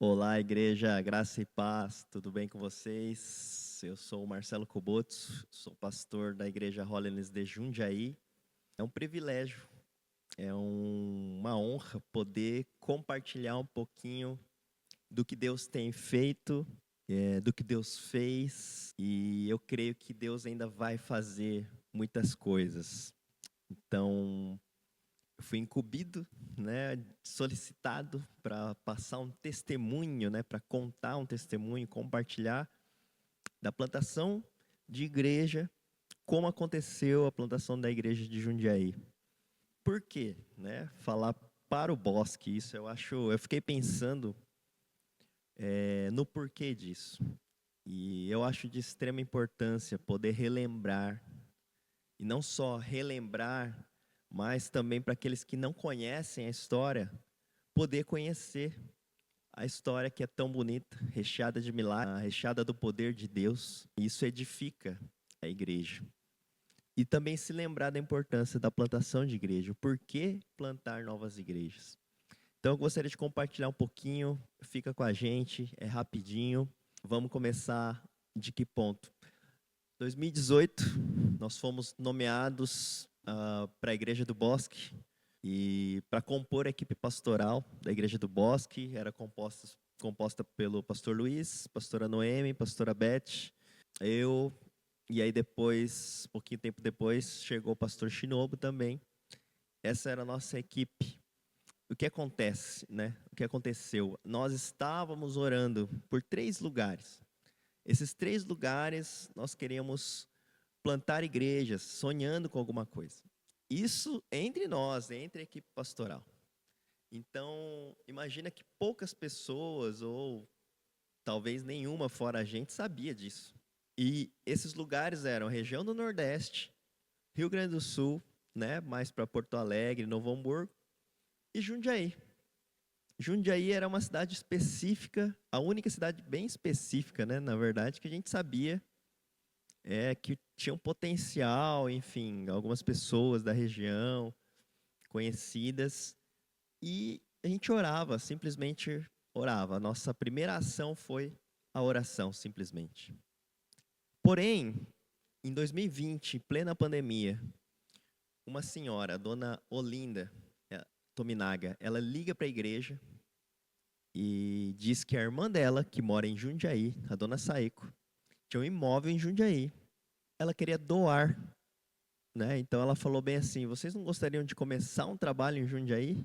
Olá, igreja, graça e paz, tudo bem com vocês? Eu sou o Marcelo Cobotz, sou pastor da igreja Holiness de Jundiaí. É um privilégio, uma honra poder compartilhar um pouquinho do que Deus tem feito, do que Deus fez, e eu creio que Deus ainda vai fazer muitas coisas. Então, eu fui incumbido, né, solicitado para passar um testemunho, né, para contar um testemunho, compartilhar da plantação de igreja, como aconteceu a plantação da igreja de Jundiaí. Por quê, né? Falar para o bosque, isso eu fiquei pensando no porquê disso. E eu acho de extrema importância poder relembrar, e não só relembrar, mas também para aqueles que não conhecem a história, poder conhecer a história que é tão bonita, recheada de milagres, recheada do poder de Deus. Isso edifica a igreja. E também se lembrar da importância da plantação de igreja. Por que plantar novas igrejas? Então eu gostaria de compartilhar um pouquinho, fica com a gente, é rapidinho. Vamos começar de que ponto? 2018, nós fomos nomeados para a Igreja do Bosque, e para compor a equipe pastoral da Igreja do Bosque, era composta pelo pastor Luiz, pastora Noemi, pastora Beth, eu, e aí depois, pouquinho tempo depois, chegou o pastor Shinobu também. Essa era a nossa equipe. O que acontece, né? O que aconteceu? Nós estávamos orando por 3 lugares. Esses 3 lugares, nós queríamos plantar igrejas, sonhando com alguma coisa. Isso entre nós, entre a equipe pastoral. Então, imagina que poucas pessoas, ou talvez nenhuma fora a gente, sabia disso. E esses lugares eram região do Nordeste, Rio Grande do Sul, né, mais para Porto Alegre, Novo Hamburgo, e Jundiaí. Jundiaí era uma cidade específica, a única cidade bem específica, né, na verdade, que a gente sabia que tinha um potencial, enfim, algumas pessoas da região conhecidas, e a gente orava, simplesmente orava. A nossa primeira ação foi a oração, simplesmente. Porém, em 2020, em plena pandemia, uma senhora, a dona Olinda Tominaga, ela liga para a igreja e diz que a irmã dela, que mora em Jundiaí, a dona Saeco, tinha um imóvel em Jundiaí. Ela queria doar, né? Então ela falou bem assim: vocês não gostariam de começar um trabalho em Jundiaí?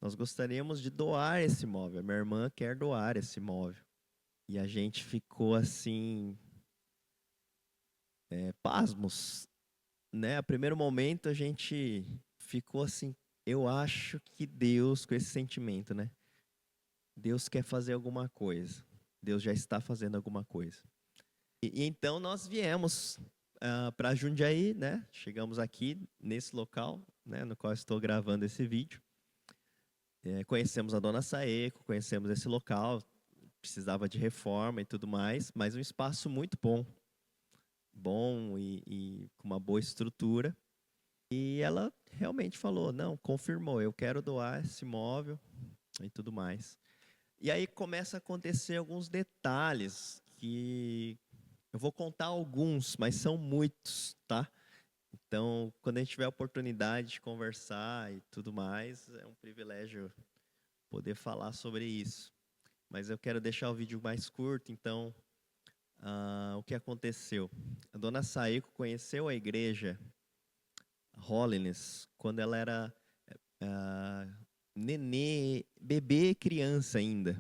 Nós gostaríamos de doar esse imóvel. A minha irmã quer doar esse imóvel. E a gente ficou assim, pasmos, né? A primeiro momento a gente ficou assim, eu acho que Deus, com esse sentimento, né? Deus quer fazer alguma coisa. Deus já está fazendo alguma coisa. E então nós viemos para Jundiaí, né? Chegamos aqui nesse local, né? No qual estou gravando esse vídeo. Conhecemos a dona Saeco, conhecemos esse local, precisava de reforma e tudo mais, mas um espaço muito bom e com uma boa estrutura. E ela realmente falou, não, confirmou, eu quero doar esse imóvel e tudo mais. E aí começa a acontecer alguns detalhes que eu vou contar alguns, mas são muitos, tá? Então, quando a gente tiver a oportunidade de conversar e tudo mais, é um privilégio poder falar sobre isso. Mas eu quero deixar o vídeo mais curto, então, o que aconteceu? A dona Saiko conheceu a igreja Holiness quando ela era nenê, bebê, criança ainda.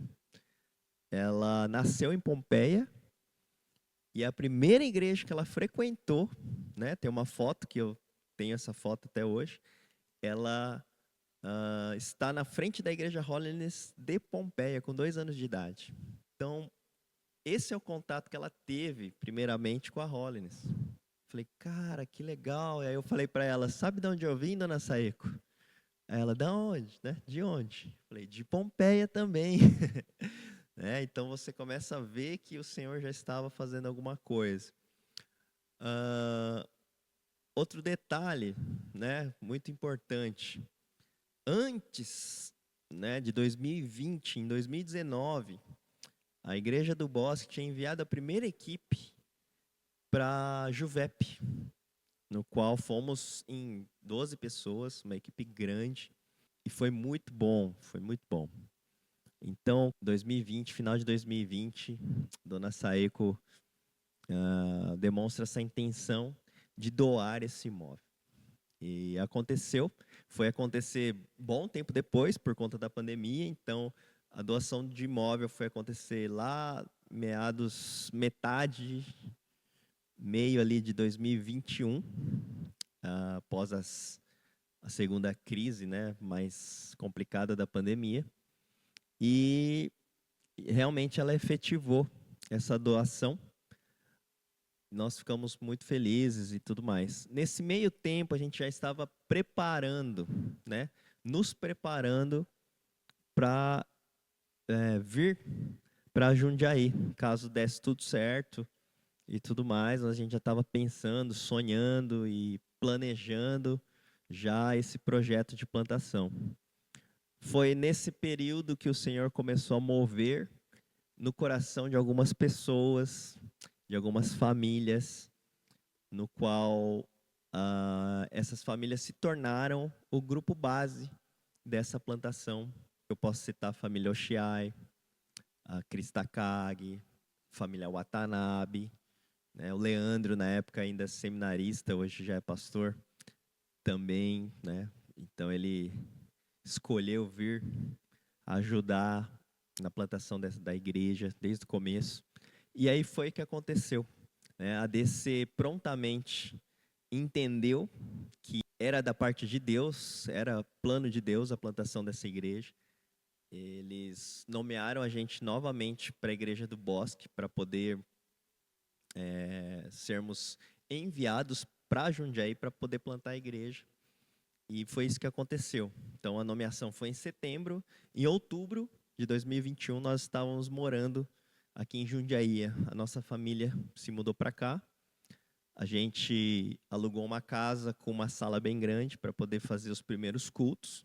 Ela nasceu em Pompeia e a primeira igreja que ela frequentou, né, tem uma foto que eu tenho essa foto até hoje, ela está na frente da igreja Holiness de Pompeia, com 2 anos de idade. Então, esse é o contato que ela teve, primeiramente, com a Holiness. Falei, cara, que legal. E aí eu falei para ela, sabe de onde eu vim, dona Saeco? Aí ela, da onde? Né? De onde? Falei, de Pompeia também. Então você começa a ver que o Senhor já estava fazendo alguma coisa. Outro detalhe, né, muito importante. Antes, né, de 2020, em 2019, a Igreja do Bosque tinha enviado a primeira equipe para Juvep, no qual fomos em 12 pessoas, uma equipe grande, e foi muito bom, foi muito bom. Então, 2020, final de 2020, Dona Saeco demonstra essa intenção de doar esse imóvel. E aconteceu, foi acontecer bom tempo depois, por conta da pandemia, então a doação de imóvel foi acontecer lá metade, meio ali de 2021, após a segunda crise, né, mais complicada da pandemia. E realmente ela efetivou essa doação. Nós ficamos muito felizes e tudo mais. Nesse meio tempo, a gente já estava preparando, né, nos preparando para vir para Jundiaí, caso desse tudo certo e tudo mais. A gente já estava pensando, sonhando e planejando já esse projeto de plantação. Foi nesse período que o Senhor começou a mover no coração de algumas pessoas, de algumas famílias, no qual essas famílias se tornaram o grupo base dessa plantação. Eu posso citar a família Oshiai, a Krista Kag, família Watanabe, né? O Leandro, na época ainda seminarista, hoje já é pastor também, né? Então ele escolheu vir ajudar na plantação da igreja desde o começo. E aí foi que aconteceu, né? A DC prontamente entendeu que era da parte de Deus, era plano de Deus a plantação dessa igreja. Eles nomearam a gente novamente para a Igreja do Bosque, para poder sermos enviados para Jundiaí para poder plantar a igreja. E foi isso que aconteceu. Então, a nomeação foi em setembro. Em outubro de 2021, nós estávamos morando aqui em Jundiaí. A nossa família se mudou para cá. A gente alugou uma casa com uma sala bem grande para poder fazer os primeiros cultos.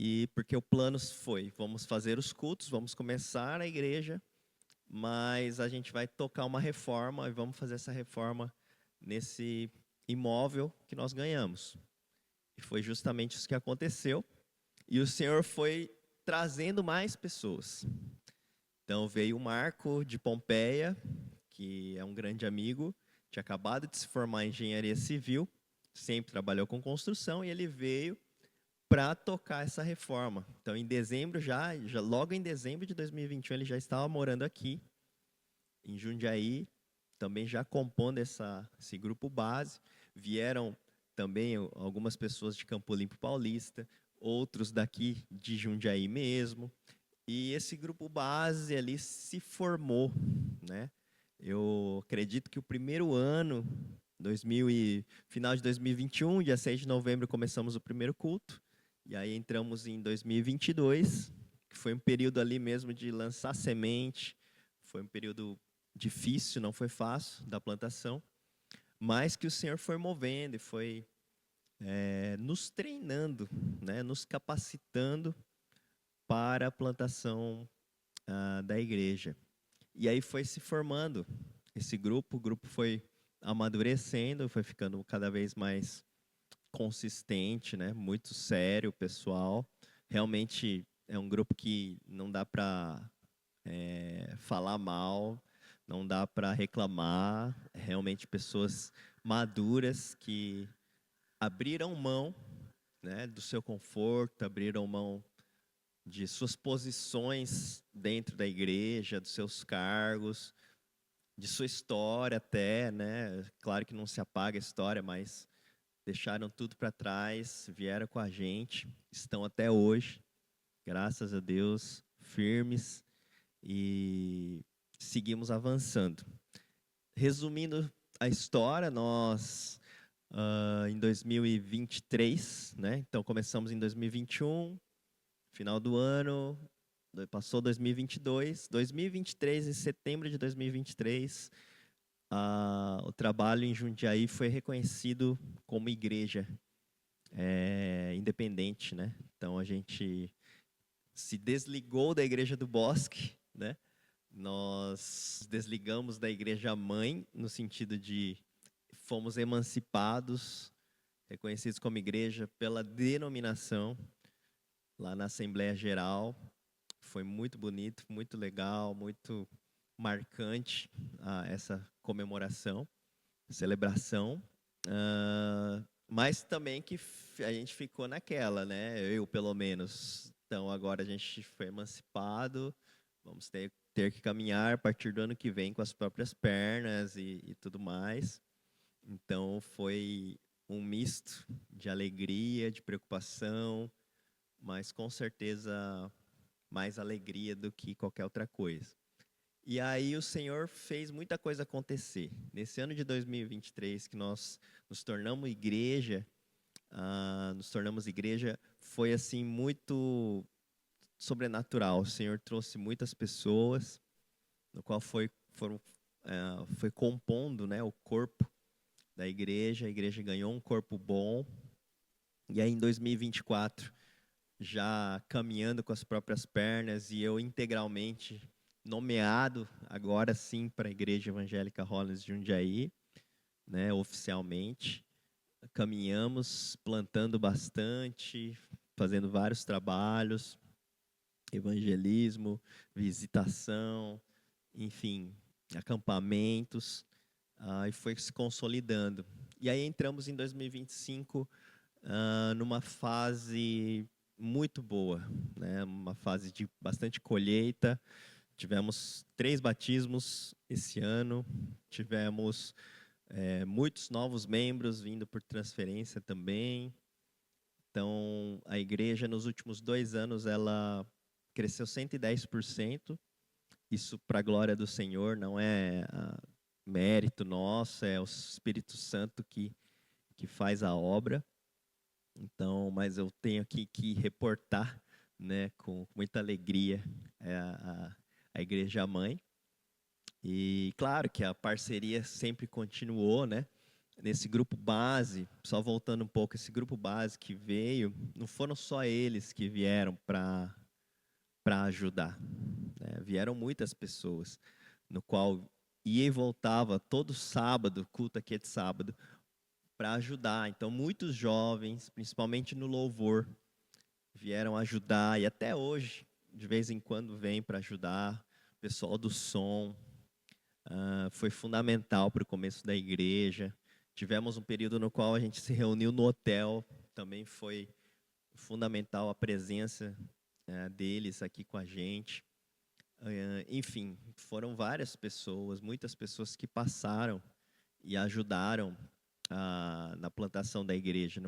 E porque o plano foi, vamos fazer os cultos, vamos começar a igreja, mas a gente vai tocar uma reforma e vamos fazer essa reforma nesse imóvel que nós ganhamos. E foi justamente isso que aconteceu. E o Senhor foi trazendo mais pessoas. Então veio o Marco de Pompeia, que é um grande amigo, tinha acabado de se formar em engenharia civil, sempre trabalhou com construção, e ele veio para tocar essa reforma. Então, em dezembro, logo em dezembro de 2021, ele já estava morando aqui, em Jundiaí, também já compondo esse grupo base. Vieram também algumas pessoas de Campo Limpo Paulista, outros daqui de Jundiaí mesmo. E esse grupo base ali se formou, né? Eu acredito que o primeiro ano, final de 2021, dia 6 de novembro, começamos o primeiro culto. E aí entramos em 2022, que foi um período ali mesmo de lançar semente. Foi um período difícil, não foi fácil, da plantação. Mas que o Senhor foi movendo e foi nos treinando, né, nos capacitando para a plantação da igreja. E aí foi se formando esse grupo, o grupo foi amadurecendo, foi ficando cada vez mais consistente, né, muito sério, pessoal. Realmente é um grupo que não dá para falar mal, não dá para reclamar. Realmente pessoas maduras que abriram mão, né, do seu conforto, abriram mão de suas posições dentro da igreja, dos seus cargos, de sua história até, né? Claro que não se apaga a história, mas deixaram tudo para trás, vieram com a gente, estão até hoje, graças a Deus, firmes e seguimos avançando. Resumindo a história, nós em 2023, né? Então começamos em 2021, final do ano, passou 2022, 2023, em setembro de 2023, o trabalho em Jundiaí foi reconhecido como igreja independente, né? Então a gente se desligou da Igreja do Bosque, né? Nós desligamos da Igreja Mãe, no sentido de fomos emancipados, reconhecidos como igreja pela denominação, lá na Assembleia Geral. Foi muito bonito, muito legal, muito marcante essa comemoração, celebração. Mas também que a gente ficou naquela, né? Eu, pelo menos. Então, agora a gente foi emancipado, vamos ter que caminhar a partir do ano que vem com as próprias pernas e tudo mais. Então, foi um misto de alegria, de preocupação, mas com certeza mais alegria do que qualquer outra coisa. E aí o Senhor fez muita coisa acontecer. Nesse ano de 2023 que nós nos tornamos igreja, foi assim muito sobrenatural. O Senhor trouxe muitas pessoas, no qual foi compondo, né, o corpo da igreja. A igreja ganhou um corpo bom. E aí em 2024, já caminhando com as próprias pernas e eu integralmente nomeado agora sim para a Igreja Evangélica Holiness de Jundiaí, né, oficialmente. Caminhamos plantando bastante, fazendo vários trabalhos, evangelismo, visitação, enfim, acampamentos, e foi se consolidando. E aí entramos em 2025 numa fase muito boa, né? Uma fase de bastante colheita. Tivemos 3 batismos esse ano, tivemos muitos novos membros vindo por transferência também. Então, a igreja nos últimos 2 anos ela cresceu 110%. Isso para a glória do Senhor, não é mérito nosso, é o Espírito Santo que faz a obra. Então, mas eu tenho aqui que reportar, né, com muita alegria a Igreja Mãe. E claro que a parceria sempre continuou, né? Nesse grupo base, só voltando um pouco, esse grupo base que veio, não foram só eles que vieram para ajudar, né? Vieram muitas pessoas, no qual ia e voltava todo sábado, culto aqui é de sábado, para ajudar. Então, muitos jovens, principalmente no louvor, vieram ajudar e até hoje, de vez em quando, vem para ajudar. O pessoal do som foi fundamental para o começo da igreja. Tivemos um período no qual a gente se reuniu no hotel, também foi fundamental a presença deles aqui com a gente. Enfim, foram várias pessoas, muitas pessoas que passaram e ajudaram na plantação da igreja.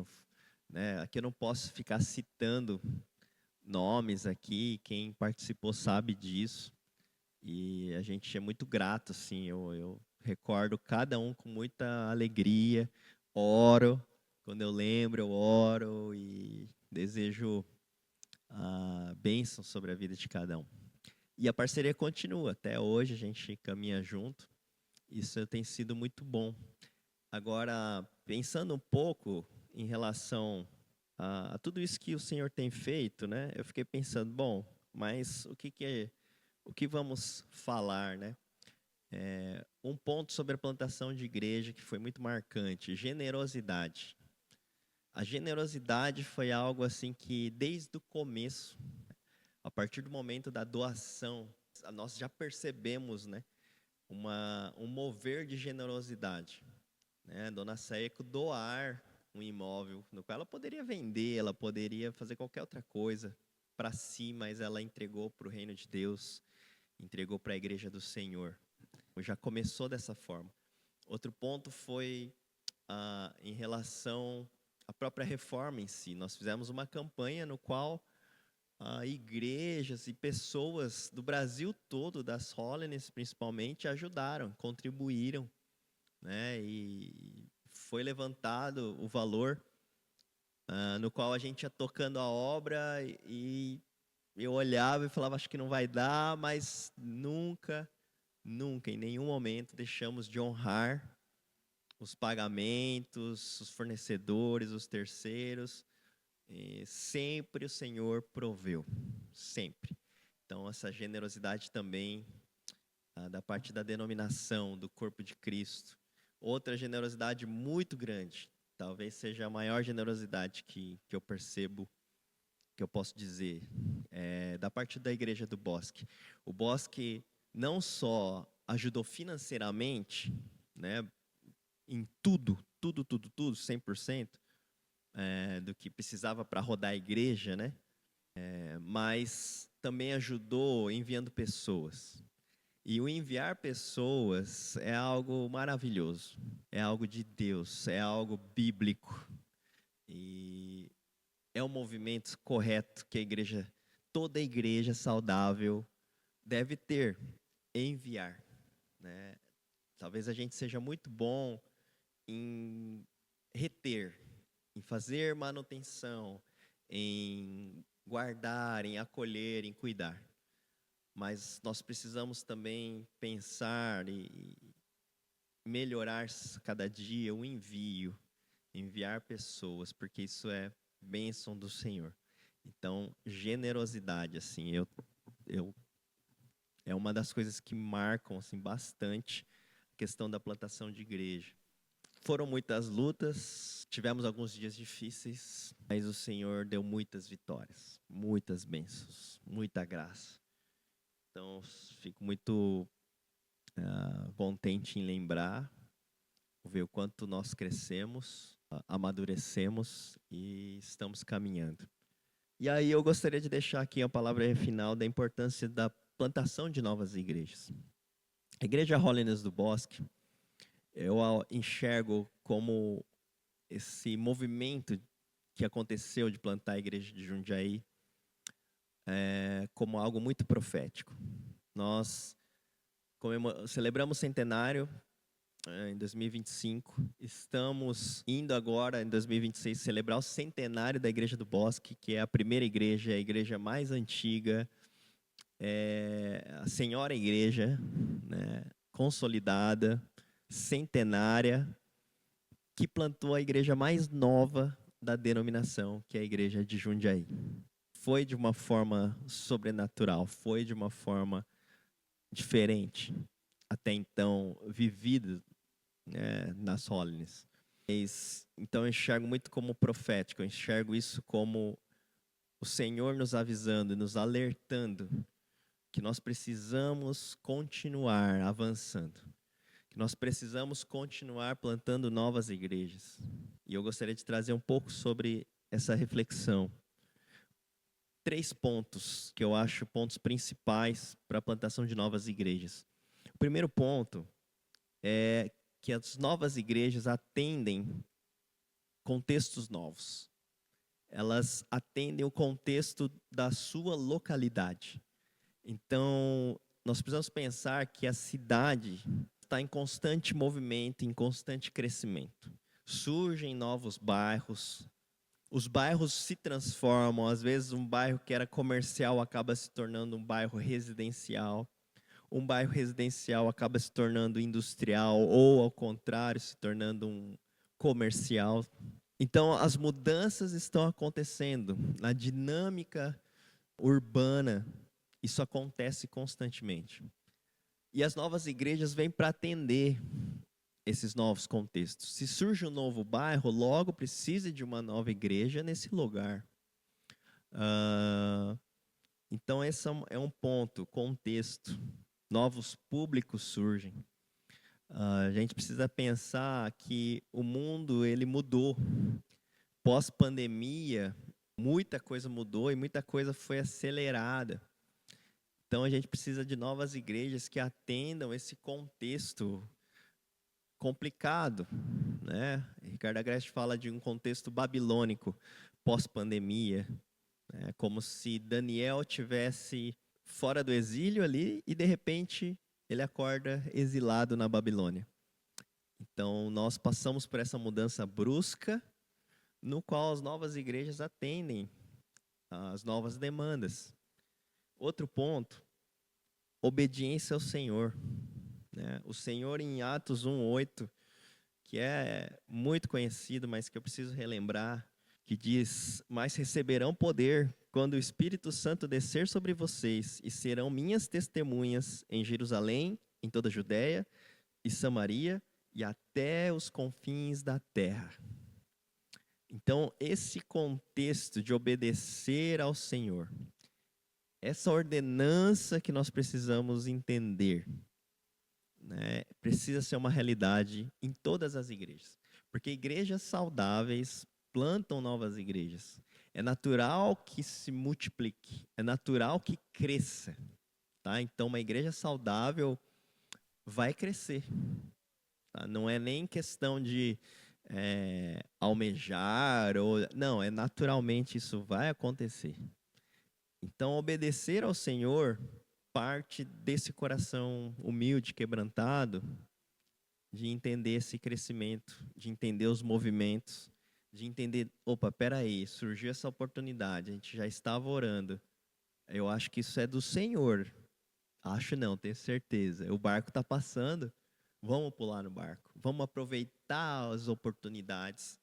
Né? Aqui eu não posso ficar citando nomes aqui, quem participou sabe disso. E a gente é muito grato, assim, eu recordo cada um com muita alegria, oro, quando eu lembro, eu oro e desejo a bênção sobre a vida de cada um. E a parceria continua, até hoje a gente caminha junto, isso tem sido muito bom. Agora, pensando um pouco em relação a tudo isso que o Senhor tem feito, né? Eu fiquei pensando, bom, mas o que vamos falar, né? Um ponto sobre a plantação de igreja que foi muito marcante: generosidade. A generosidade foi algo assim que desde o começo, a partir do momento da doação, nós já percebemos, né? Um mover de generosidade. Né? Dona Seco doar um imóvel no qual ela poderia vender, ela poderia fazer qualquer outra coisa para si, mas ela entregou para o reino de Deus, entregou para a igreja do Senhor. Já começou dessa forma. Outro ponto foi em relação à própria reforma em si. Nós fizemos uma campanha no qual igrejas e pessoas do Brasil todo, das Holiness principalmente, ajudaram, contribuíram, né? E foi levantado o valor no qual a gente ia tocando a obra e eu olhava e falava, acho que não vai dar, mas nunca, em nenhum momento deixamos de honrar os pagamentos, os fornecedores, os terceiros. E sempre o Senhor proveu, sempre. Então, essa generosidade também da parte da denominação, do corpo de Cristo. Outra generosidade muito grande, talvez seja a maior generosidade que eu percebo, que eu posso dizer, da parte da Igreja do Bosque. O Bosque não só ajudou financeiramente, né, em tudo, 100%, do que precisava para rodar a igreja, né? Mas também ajudou enviando pessoas. E o enviar pessoas é algo maravilhoso, é algo de Deus, é algo bíblico. E é um movimento correto que toda igreja saudável deve ter, enviar, né? Talvez a gente seja muito bom em reter, em fazer manutenção, em guardar, em acolher, em cuidar. Mas nós precisamos também pensar e melhorar cada dia o envio, enviar pessoas, porque isso é bênção do Senhor. Então, generosidade, assim, é uma das coisas que marcam assim, bastante a questão da plantação de igreja. Foram muitas lutas, tivemos alguns dias difíceis, mas o Senhor deu muitas vitórias, muitas bênçãos, muita graça. Então, fico muito contente em lembrar, ver o quanto nós crescemos, amadurecemos e estamos caminhando. E aí eu gostaria de deixar aqui a palavra final da importância da plantação de novas igrejas. A Igreja Holiness do Bosque, eu enxergo como esse movimento que aconteceu de plantar a igreja de Jundiaí como algo muito profético. Nós celebramos o centenário em 2025, estamos indo agora, em 2026, celebrar o centenário da Igreja do Bosque, que é a primeira igreja, a igreja mais antiga, a senhora igreja, né, consolidada, centenária, que plantou a igreja mais nova da denominação, que é a igreja de Jundiaí. Foi de uma forma sobrenatural, foi de uma forma diferente, até então vivida, né, nas Holiness. Então eu enxergo muito como profético, eu enxergo isso como o Senhor nos avisando, nos alertando que nós precisamos continuar avançando, que nós precisamos continuar plantando novas igrejas. E eu gostaria de trazer um pouco sobre essa reflexão. 3 pontos que eu acho pontos principais para a plantação de novas igrejas. O primeiro ponto é que as novas igrejas atendem contextos novos. Elas atendem o contexto da sua localidade. Então, nós precisamos pensar que a cidade está em constante movimento, em constante crescimento. Surgem novos bairros, os bairros se transformam, às vezes um bairro que era comercial acaba se tornando um bairro residencial, um bairro residencial acaba se tornando industrial, ou ao contrário, se tornando um comercial. Então, as mudanças estão acontecendo na dinâmica urbana, isso acontece constantemente. E as novas igrejas vêm para atender esses novos contextos. Se surge um novo bairro, logo precisa de uma nova igreja nesse lugar. Então, esse é um ponto, contexto. Novos públicos surgem. A gente precisa pensar que o mundo ele mudou. Pós-pandemia, muita coisa mudou e muita coisa foi acelerada. Então, a gente precisa de novas igrejas que atendam esse contexto complicado, né? Ricardo Agreste fala de um contexto babilônico pós-pandemia, né? Como se Daniel tivesse fora do exílio ali e de repente ele acorda exilado na Babilônia. Então nós passamos por essa mudança brusca, no qual as novas igrejas atendem às novas demandas. Outro ponto, obediência ao Senhor. O Senhor em Atos 1:8, que é muito conhecido, mas que eu preciso relembrar, que diz: "Mas receberão poder quando o Espírito Santo descer sobre vocês, e serão minhas testemunhas em Jerusalém, em toda a Judéia e Samaria e até os confins da terra." Então, esse contexto de obedecer ao Senhor, essa ordenança que nós precisamos entender, né, precisa ser uma realidade em todas as igrejas. Porque igrejas saudáveis plantam novas igrejas. É natural que se multiplique, é natural que cresça. Tá? Então, uma igreja saudável vai crescer. Tá? Não é nem questão de almejar, não, é naturalmente isso vai acontecer. Então, obedecer ao Senhor parte desse coração humilde, quebrantado, de entender esse crescimento, de entender os movimentos, de entender, opa, peraí, surgiu essa oportunidade, a gente já estava orando, eu acho que isso é do Senhor. Acho não, tenho certeza. O barco está passando, vamos pular no barco, vamos aproveitar as oportunidades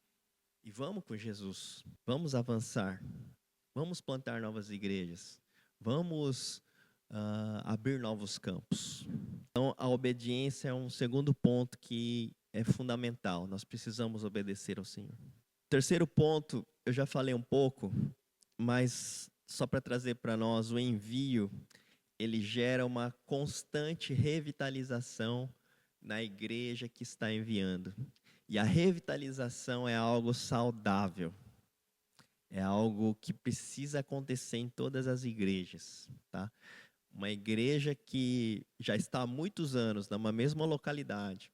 e vamos com Jesus, vamos avançar, vamos plantar novas igrejas, vamos abrir novos campos. Então, a obediência é um segundo ponto que é fundamental. Nós precisamos obedecer ao Senhor. Terceiro ponto, eu já falei um pouco, mas só para trazer para nós, o envio, ele gera uma constante revitalização na igreja que está enviando. E a revitalização é algo saudável. É algo que precisa acontecer em todas as igrejas, tá? Uma igreja que já está há muitos anos numa mesma localidade,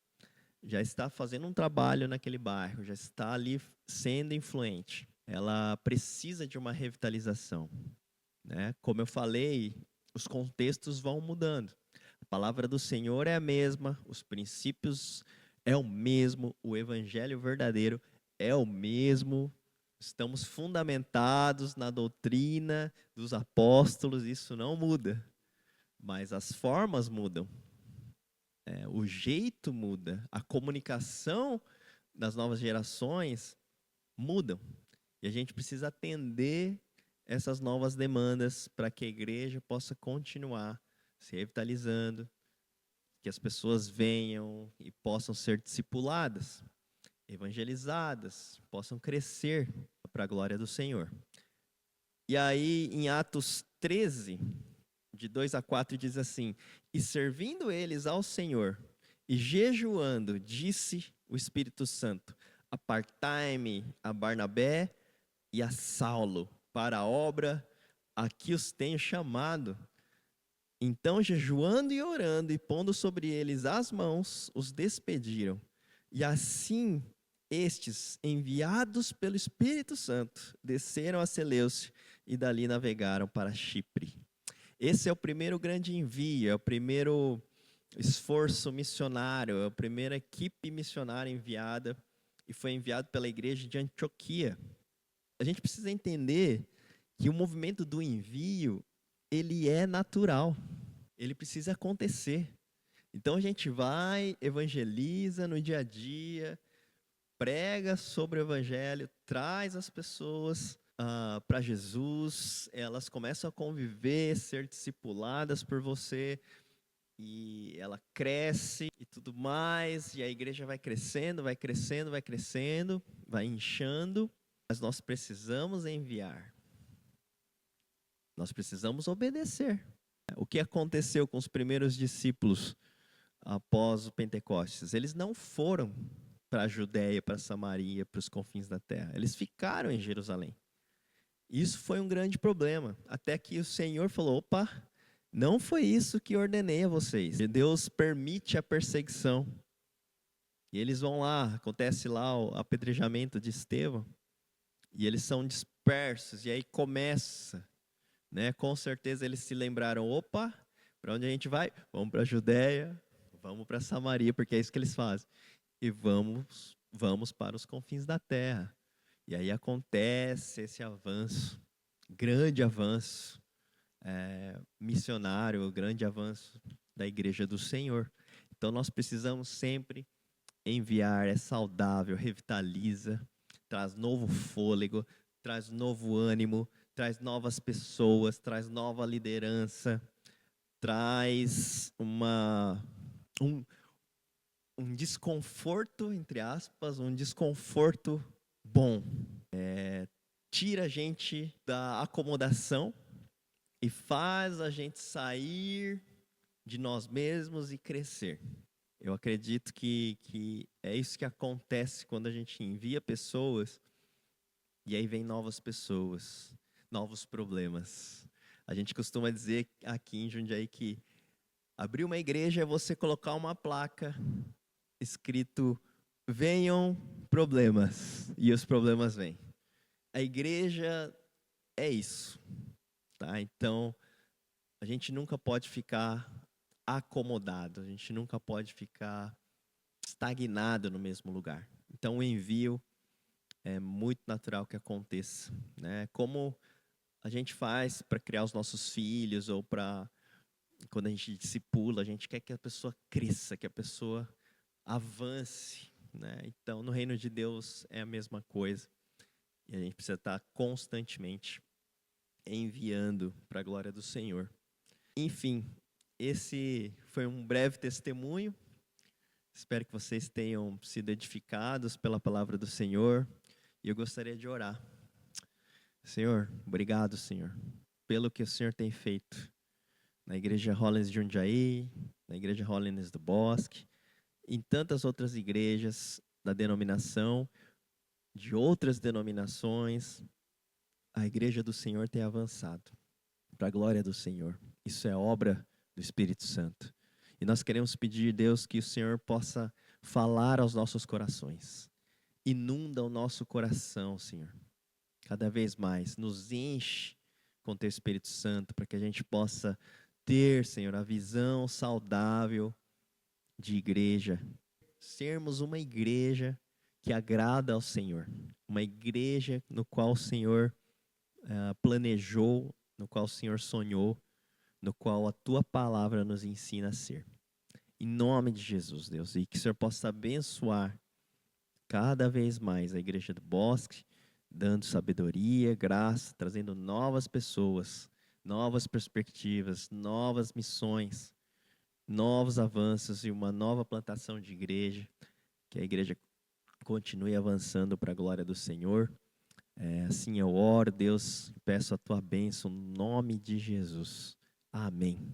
já está fazendo um trabalho naquele bairro, já está ali sendo influente. Ela precisa de uma revitalização, né? Como eu falei, os contextos vão mudando. A palavra do Senhor é a mesma, os princípios é o mesmo, o evangelho verdadeiro é o mesmo. Estamos fundamentados na doutrina dos apóstolos, isso não muda. Mas as formas mudam, o jeito muda, a comunicação das novas gerações mudam. E a gente precisa atender essas novas demandas para que a igreja possa continuar se revitalizando, que as pessoas venham e possam ser discipuladas, evangelizadas, possam crescer para a glória do Senhor. E aí, em Atos 13, de 2 a 4, diz assim: "E servindo eles ao Senhor e jejuando, disse o Espírito Santo: Apartai-me a Barnabé e a Saulo para a obra a que os tenho chamado. Então, jejuando e orando e pondo sobre eles as mãos, os despediram. E assim estes, enviados pelo Espírito Santo, desceram a Seleucia e dali navegaram para Chipre." Esse é o primeiro grande envio, é o primeiro esforço missionário, é a primeira equipe missionária enviada, e foi enviado pela igreja de Antioquia. A gente precisa entender que o movimento do envio, ele é natural, ele precisa acontecer. Então a gente vai, evangeliza no dia a dia, prega sobre o evangelho, traz as pessoas para Jesus, elas começam a conviver, ser discipuladas por você, e ela cresce e tudo mais, e a igreja vai crescendo, vai crescendo, vai crescendo, vai inchando, mas nós precisamos enviar. Nós precisamos obedecer. O que aconteceu com os primeiros discípulos após o Pentecostes? Eles não foram para a Judéia, para a Samaria, para os confins da terra. Eles ficaram em Jerusalém. Isso foi um grande problema, até que o Senhor falou: opa, não foi isso que ordenei a vocês. Deus permite a perseguição. E eles vão lá, acontece lá o apedrejamento de Estevão, e eles são dispersos, e aí começa, né? Com certeza eles se lembraram: opa, para onde a gente vai? Vamos para a Judéia, vamos para Samaria, porque é isso que eles fazem. E vamos para os confins da terra. E aí acontece esse avanço, grande avanço missionário, grande avanço da igreja do Senhor. Então nós precisamos sempre enviar, é saudável, revitaliza, traz novo fôlego, traz novo ânimo, traz novas pessoas, traz nova liderança, traz um, um desconforto, entre aspas, um desconforto bom. Tira a gente da acomodação e faz a gente sair de nós mesmos e crescer. Eu acredito que é isso que acontece quando a gente envia pessoas e aí vem novas pessoas, novos problemas. A gente costuma dizer aqui em Jundiaí que abrir uma igreja é você colocar uma placa escrito venham problemas, e os problemas vêm. A igreja é isso, tá? Então, a gente nunca pode ficar acomodado, a gente nunca pode ficar estagnado no mesmo lugar. Então, o envio é muito natural que aconteça, né? Como a gente faz para criar os nossos filhos ou para quando a gente discipula, a gente quer que a pessoa cresça, que a pessoa avance, né? Então, no reino de Deus é a mesma coisa. E a gente precisa estar constantemente enviando para a glória do Senhor. Enfim, esse foi um breve testemunho. Espero que vocês tenham sido edificados pela palavra do Senhor. E eu gostaria de orar. Senhor, obrigado, Senhor, pelo que o Senhor tem feito na Igreja Hollins de Jundiaí, na Igreja Hollins do Bosque, em tantas outras igrejas da denominação, de outras denominações. A Igreja do Senhor tem avançado para a glória do Senhor. Isso é obra do Espírito Santo. E nós queremos pedir, Deus, que o Senhor possa falar aos nossos corações. Inunda o nosso coração, Senhor. Cada vez mais, nos enche com Teu Espírito Santo, para que a gente possa ter, Senhor, a visão saudável de igreja. Sermos uma igreja que agrada ao Senhor. Uma igreja no qual o Senhor planejou, no qual o Senhor sonhou, no qual a Tua palavra nos ensina a ser. Em nome de Jesus, Deus, e que o Senhor possa abençoar cada vez mais a Igreja do Bosque, dando sabedoria, graça, trazendo novas pessoas, novas perspectivas, novas missões, novos avanços e uma nova plantação de igreja, que a igreja continue avançando para a glória do Senhor. Assim eu oro, Deus, peço a Tua bênção no nome de Jesus. Amém.